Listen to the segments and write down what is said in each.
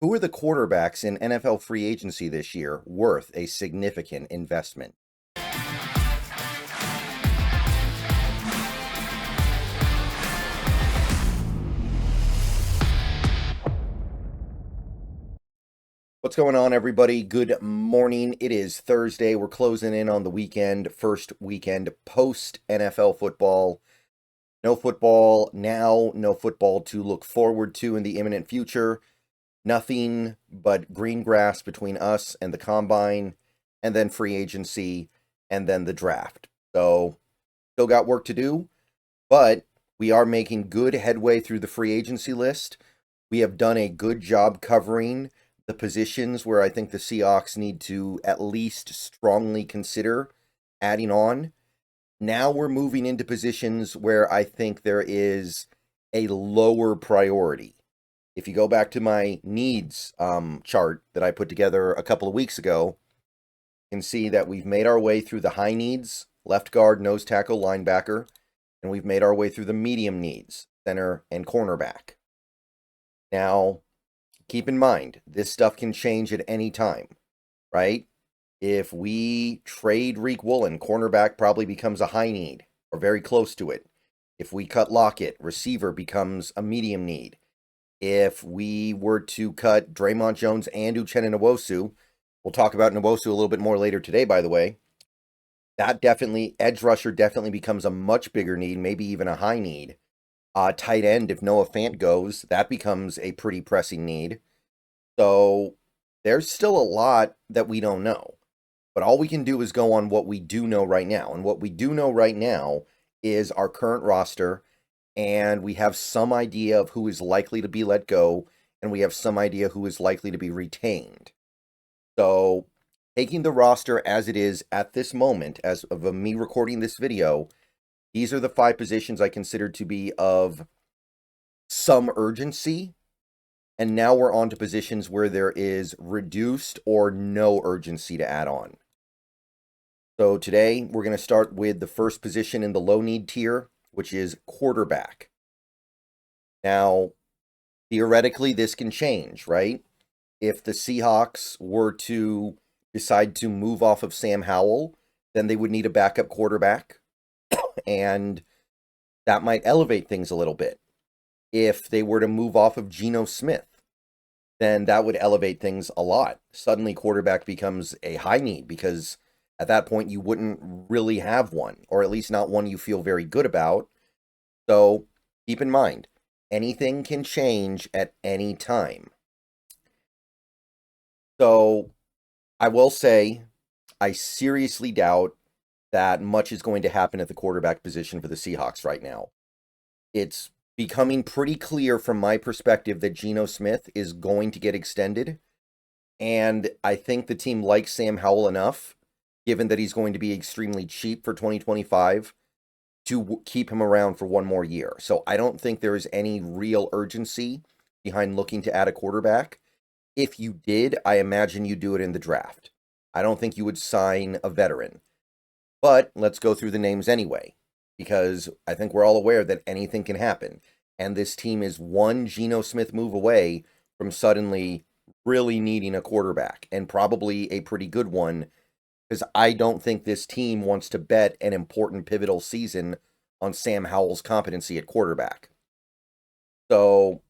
Who are the quarterbacks in NFL free agency this year worth a significant investment? What's going on, everybody? Good morning. It is Thursday. We're closing in on the weekend, first weekend post NFL football. No football now, no football to look forward to in the imminent future. Nothing but green grass between us and the combine, and then free agency, and then the draft. So, still got work to do, but we are making good headway through the free agency list. We have done a good job covering the positions where I think the Seahawks need to at least strongly consider adding on. Now we're moving into positions where I think there is a lower priority. If you go back to my needs chart that I put together a couple of weeks ago, you can see that we've made our way through the high needs, left guard, nose tackle, linebacker, and we've made our way through the medium needs, center and cornerback. Now, keep in mind, this stuff can change at any time, right? If we trade Reek Woolen, cornerback probably becomes a high need, or very close to it. If we cut Lockett, receiver becomes a medium need. If we were to cut Draymond Jones and Uchenna Nwosu, we'll talk about Nwosu a little bit more later today, by the way, that definitely, edge rusher definitely becomes a much bigger need, maybe even a high need. Tight end, if Noah Fant goes, that becomes a pretty pressing need. So there's still a lot that we don't know. But all we can do is go on what we do know right now. And what we do know right now is our current roster, and we have some idea of who is likely to be let go, and we have some idea who is likely to be retained. So taking the roster as it is at this moment, as of me recording this video, these are the 5 positions I consider to be of some urgency. And now we're on to positions where there is reduced or no urgency to add on. So today we're going to start with the first position in the low need tier, which is quarterback. Now, theoretically, this can change, right? If the Seahawks were to decide to move off of Sam Howell, then they would need a backup quarterback, and that might elevate things a little bit. If they were to move off of Geno Smith, then that would elevate things a lot. Suddenly, quarterback becomes a high need because at that point, you wouldn't really have one, or at least not one you feel very good about. So keep in mind, anything can change at any time. So I will say, I seriously doubt that much is going to happen at the quarterback position for the Seahawks right now. It's becoming pretty clear from my perspective that Geno Smith is going to get extended. And I think the team likes Sam Howell enough, given that he's going to be extremely cheap for 2025, to keep him around for one more year. So I don't think there is any real urgency behind looking to add a quarterback. If you did, I imagine you do it in the draft. I don't think you would sign a veteran. But let's go through the names anyway, because I think we're all aware that anything can happen. And this team is one Geno Smith move away from suddenly really needing a quarterback, and probably a pretty good one, because I don't think this team wants to bet an important pivotal season on Sam Howell's competency at quarterback. So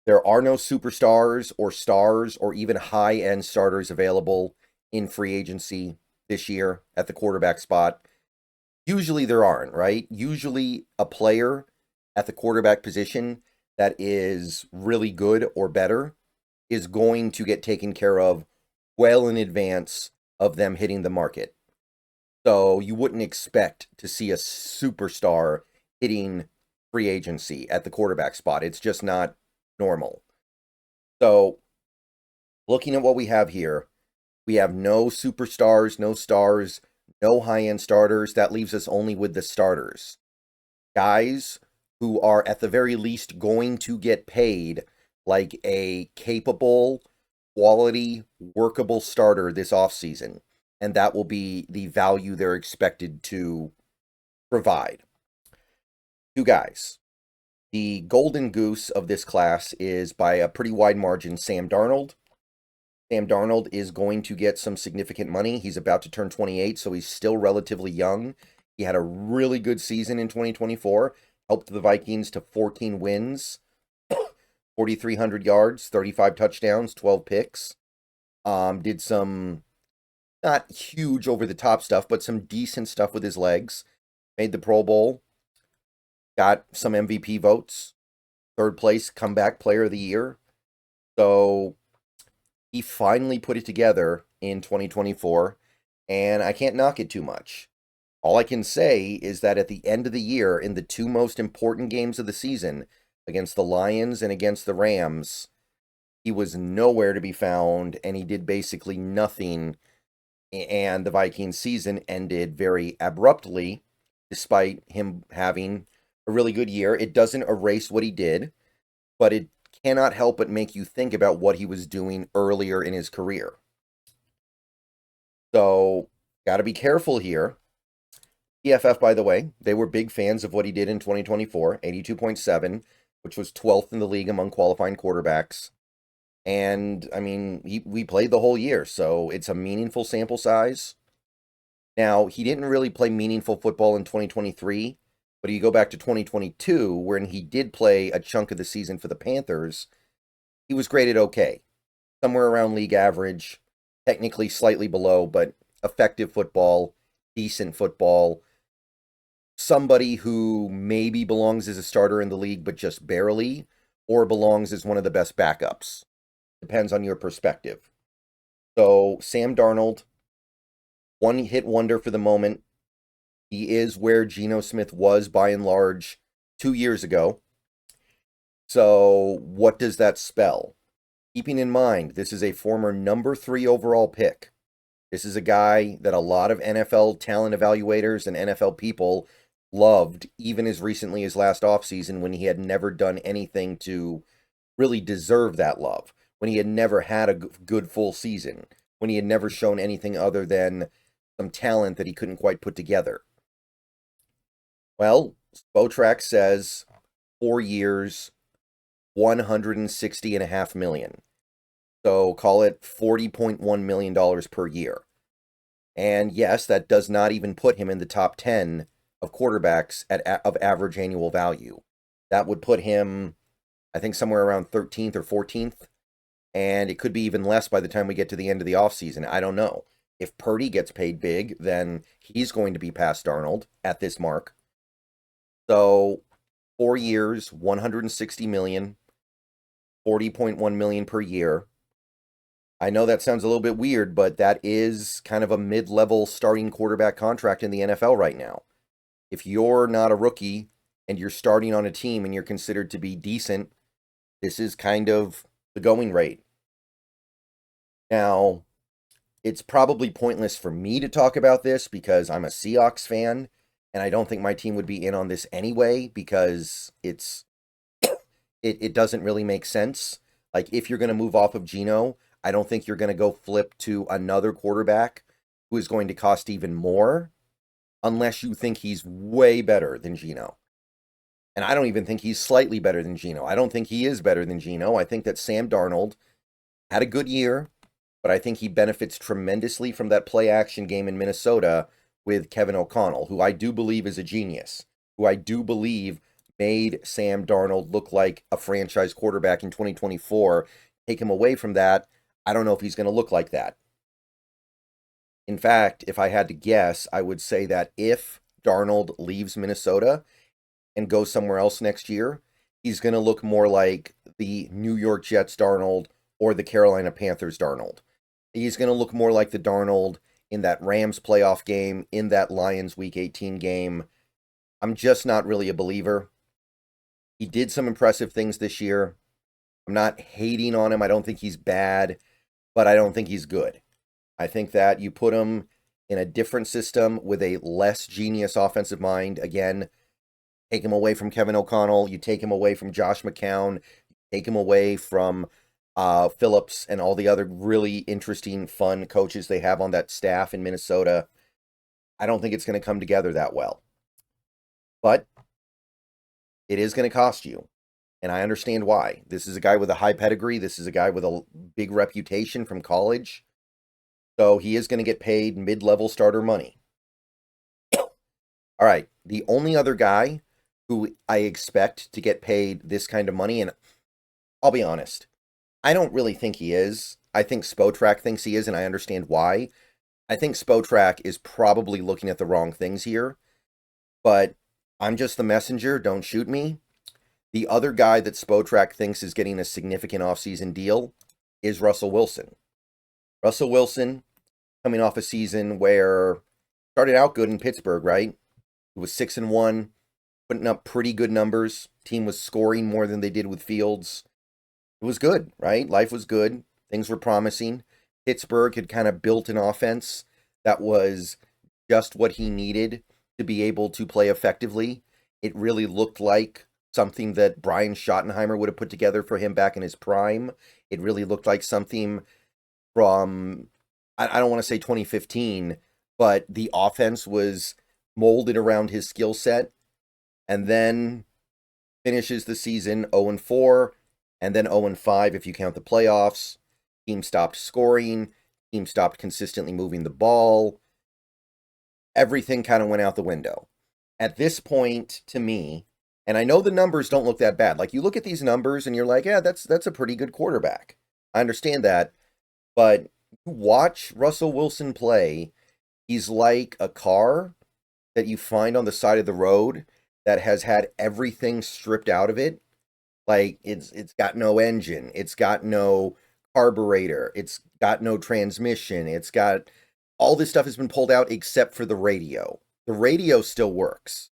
there are no superstars or stars or even high-end starters available in free agency this year at the quarterback spot. Usually there aren't, right? Usually a player at the quarterback position that is really good or better is going to get taken care of well in advance of them hitting the market. So you wouldn't expect to see a superstar hitting free agency at the quarterback spot. It's just not normal. So looking at what we have here, we have no superstars, no stars, no high-end starters. That leaves us only with the starters. Guys who are at the very least going to get paid like a capable, quality, workable starter this offseason. And that will be the value they're expected to provide. 2 guys. The golden goose of this class is, by a pretty wide margin, Sam Darnold. Sam Darnold is going to get some significant money. He's about to turn 28, so he's still relatively young. He had a really good season in 2024, helped the Vikings to 14 wins, 4,300 yards, 35 touchdowns, 12 picks. Did some not huge over-the-top stuff, but some decent stuff with his legs. Made the Pro Bowl. Got some MVP votes. Third place comeback player of the year. So he finally put it together in 2024, and I can't knock it too much. All I can say is that at the end of the year, in the two most important games of the season, against the Lions and against the Rams, he was nowhere to be found, and he did basically nothing, and the Vikings season ended very abruptly, despite him having a really good year. It doesn't erase what he did, but it cannot help but make you think about what he was doing earlier in his career. So, got to be careful here. PFF, by the way, they were big fans of what he did in 2024, 82.7, which was 12th in the league among qualifying quarterbacks. And, I mean, we played the whole year, so it's a meaningful sample size. Now, he didn't really play meaningful football in 2023, but you go back to 2022, when he did play a chunk of the season for the Panthers, he was graded okay. Somewhere around league average, technically slightly below, but effective football, decent football. Somebody who maybe belongs as a starter in the league, but just barely, or belongs as one of the best backups. Depends on your perspective. So, Sam Darnold, one-hit wonder for the moment. He is where Geno Smith was, by and large, 2 years ago. So, what does that spell? Keeping in mind, this is a former number 3 overall pick. This is a guy that a lot of NFL talent evaluators and NFL people loved, even as recently as last offseason, when he had never done anything to really deserve that love, when he had never had a good full season, when he had never shown anything other than some talent that he couldn't quite put together. Well, Spotrac says 4 years, $160.5 million. So call it $40.1 million per year. And yes, that does not even put him in the top 10 of quarterbacks of average annual value. That would put him, I think, somewhere around 13th or 14th. And it could be even less by the time we get to the end of the offseason. I don't know. If Purdy gets paid big, then he's going to be past Darnold at this mark. So 4 years, $160 million, $40.1 million per year. I know that sounds a little bit weird, but that is kind of a mid-level starting quarterback contract in the NFL right now. If you're not a rookie and you're starting on a team and you're considered to be decent, this is kind of the going rate. Now, it's probably pointless for me to talk about this because I'm a Seahawks fan, and I don't think my team would be in on this anyway because it doesn't really make sense. Like, if you're going to move off of Geno, I don't think you're going to go flip to another quarterback who is going to cost even more unless you think he's way better than Geno. And I don't even think he's slightly better than Geno. I don't think he is better than Geno. I think that Sam Darnold had a good year, but I think he benefits tremendously from that play-action game in Minnesota with Kevin O'Connell, who I do believe is a genius, who I do believe made Sam Darnold look like a franchise quarterback in 2024. Take him away from that, I don't know if he's going to look like that. In fact, if I had to guess, I would say that if Darnold leaves Minnesota and goes somewhere else next year, he's going to look more like the New York Jets Darnold or the Carolina Panthers Darnold. He's going to look more like the Darnold in that Rams playoff game, in that Lions Week 18 game. I'm just not really a believer. He did some impressive things this year. I'm not hating on him. I don't think he's bad, but I don't think he's good. I think that you put him in a different system with a less genius offensive mind. Again, take him away from Kevin O'Connell. You take him away from Josh McCown. Take him away from Phillips and all the other really interesting, fun coaches they have on that staff in Minnesota. I don't think it's going to come together that well. But it is going to cost you. And I understand why. This is a guy with a high pedigree. This is a guy with a big reputation from college. So he is going to get paid mid-level starter money. All right. The only other guy who I expect to get paid this kind of money, and I'll be honest, I don't really think he is. I think Spotrac thinks he is, and I understand why. I think Spotrac is probably looking at the wrong things here. But I'm just the messenger. Don't shoot me. The other guy that Spotrac thinks is getting a significant offseason deal is Russell Wilson. Russell Wilson, coming off a season where started out good in Pittsburgh, right? It was 6-1, putting up pretty good numbers. Team was scoring more than they did with Fields. It was good, right? Life was good. Things were promising. Pittsburgh had kind of built an offense that was just what he needed to be able to play effectively. It really looked like something that Brian Schottenheimer would have put together for him back in his prime. It really looked like something from, I don't want to say 2015, but the offense was molded around his skill set, and then finishes the season 0-4, and then 0-5 if you count the playoffs. Team stopped scoring. Team stopped consistently moving the ball. Everything kind of went out the window. At this point, to me, and I know the numbers don't look that bad. Like, you look at these numbers and you're like, yeah, that's a pretty good quarterback. I understand that. But you watch Russell Wilson play, he's like a car that you find on the side of the road that has had everything stripped out of it. Like, it's got no engine. It's got no carburetor. It's got no transmission. It's got all this stuff has been pulled out except for the radio. The radio still works.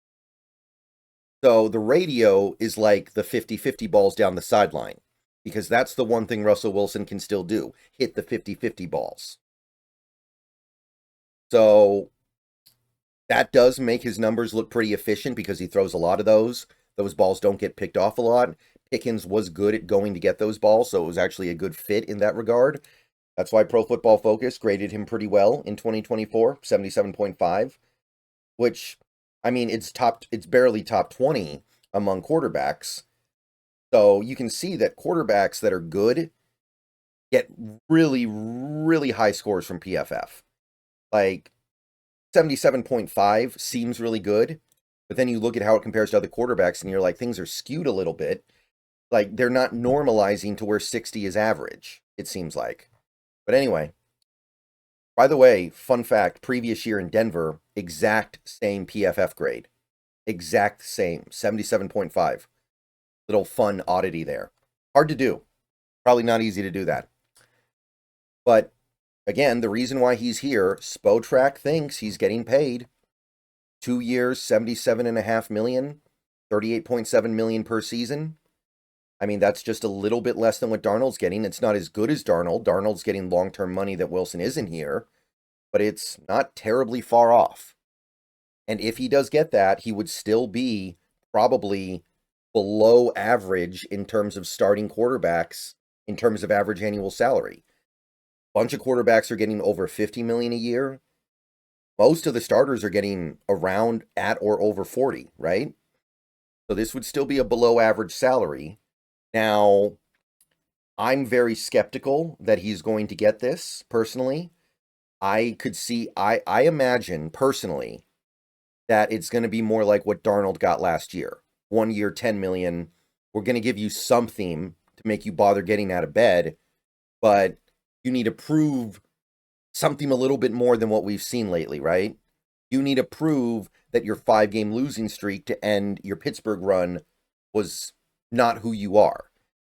So the radio is like the 50-50 balls down the sideline, because that's the one thing Russell Wilson can still do, hit the 50-50 balls. So that does make his numbers look pretty efficient because he throws a lot of those. Those balls don't get picked off a lot. Pickens was good at going to get those balls, so it was actually a good fit in that regard. That's why Pro Football Focus graded him pretty well in 2024, 77.5, which, I mean, it's barely top 20 among quarterbacks. So you can see that quarterbacks that are good get really, really high scores from PFF. Like, 77.5 seems really good, but then you look at how it compares to other quarterbacks and you're like, things are skewed a little bit. Like, they're not normalizing to where 60 is average, it seems like. But anyway, by the way, fun fact, previous year in Denver, exact same PFF grade. Exact same, 77.5. Little fun oddity there. Hard to do. Probably not easy to do that. But again, the reason why he's here, Spotrac thinks he's getting paid 2 years, $77.5 million, $38.7 million per season. I mean, that's just a little bit less than what Darnold's getting. It's not as good as Darnold. Darnold's getting long-term money that Wilson isn't here, but it's not terribly far off. And if he does get that, he would still be probably below average in terms of starting quarterbacks, in terms of average annual salary. Bunch of quarterbacks are getting over $50 million a year. Most of the starters are getting around at or over 40, right? So this would still be a below average salary. Now, I'm very skeptical that he's going to get this, personally. I imagine, personally, that it's going to be more like what Darnold got last year. 1 year, $10 million. We're going to give you something to make you bother getting out of bed, but you need to prove something a little bit more than what we've seen lately, right? You need to prove that your 5-game losing streak to end your Pittsburgh run was not who you are.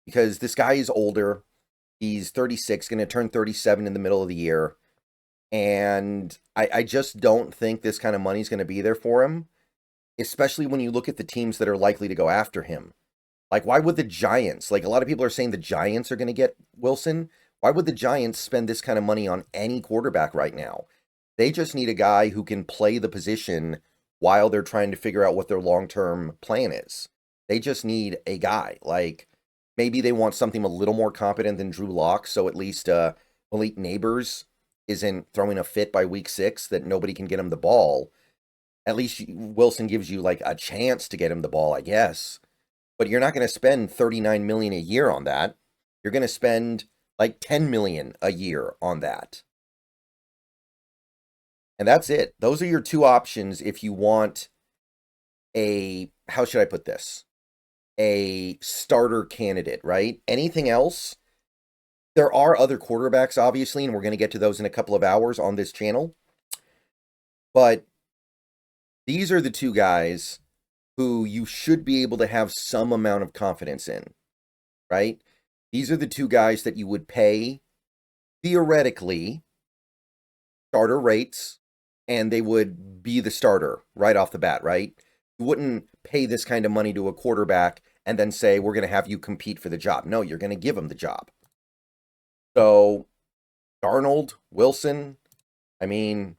Because this guy is older. He's 36, going to turn 37 in the middle of the year. And I just don't think this kind of money is going to be there for him, especially when you look at the teams that are likely to go after him. Like, why would the Giants, like a lot of people are saying the Giants are going to get Wilson. Why would the Giants spend this kind of money on any quarterback right now? They just need a guy who can play the position while they're trying to figure out what their long-term plan is. They just need a guy. Like, maybe they want something a little more competent than Drew Lock, so at least Malik Neighbors isn't throwing a fit by week 6 that nobody can get him the ball. At least Wilson gives you, like, a chance to get him the ball, I guess. but you're not going to spend $39 million a year on that. You're going to spend like $10 million a year on that. And that's it. Those are your two options if you want a, how should I put this? A starter candidate, right? Anything else? There are other quarterbacks, obviously, and we're going to get to those in a couple of hours on this channel. But these are the two guys who you should be able to have some amount of confidence in, right? These are the two guys that you would pay, theoretically, starter rates, and they would be the starter right off the bat, right? You wouldn't pay this kind of money to a quarterback and then say, we're going to have you compete for the job. No, you're going to give him the job. So, Darnold, Wilson, I mean,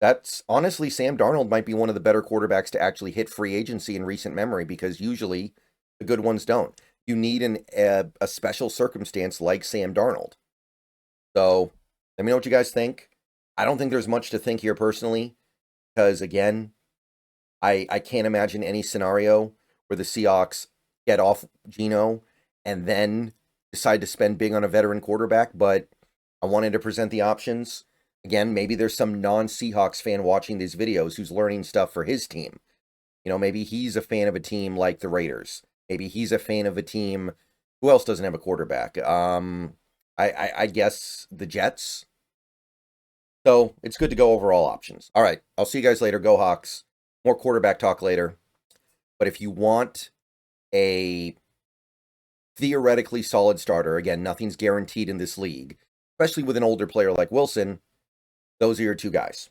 that's honestly, Sam Darnold might be one of the better quarterbacks to actually hit free agency in recent memory, because usually the good ones don't. You need a special circumstance like Sam Darnold. So, let me know what you guys think. I don't think there's much to think here personally, because again, I can't imagine any scenario where the Seahawks get off Geno and then decide to spend big on a veteran quarterback, but I wanted to present the options. Again, maybe there's some non-Seahawks fan watching these videos who's learning stuff for his team. You know, maybe he's a fan of a team like the Raiders. Maybe he's a fan of a team. Who else doesn't have a quarterback? I guess the Jets. So it's good to go over all options. All right, I'll see you guys later. Go Hawks. More quarterback talk later. But if you want a theoretically solid starter, again, nothing's guaranteed in this league, especially with an older player like Wilson, those are your two guys.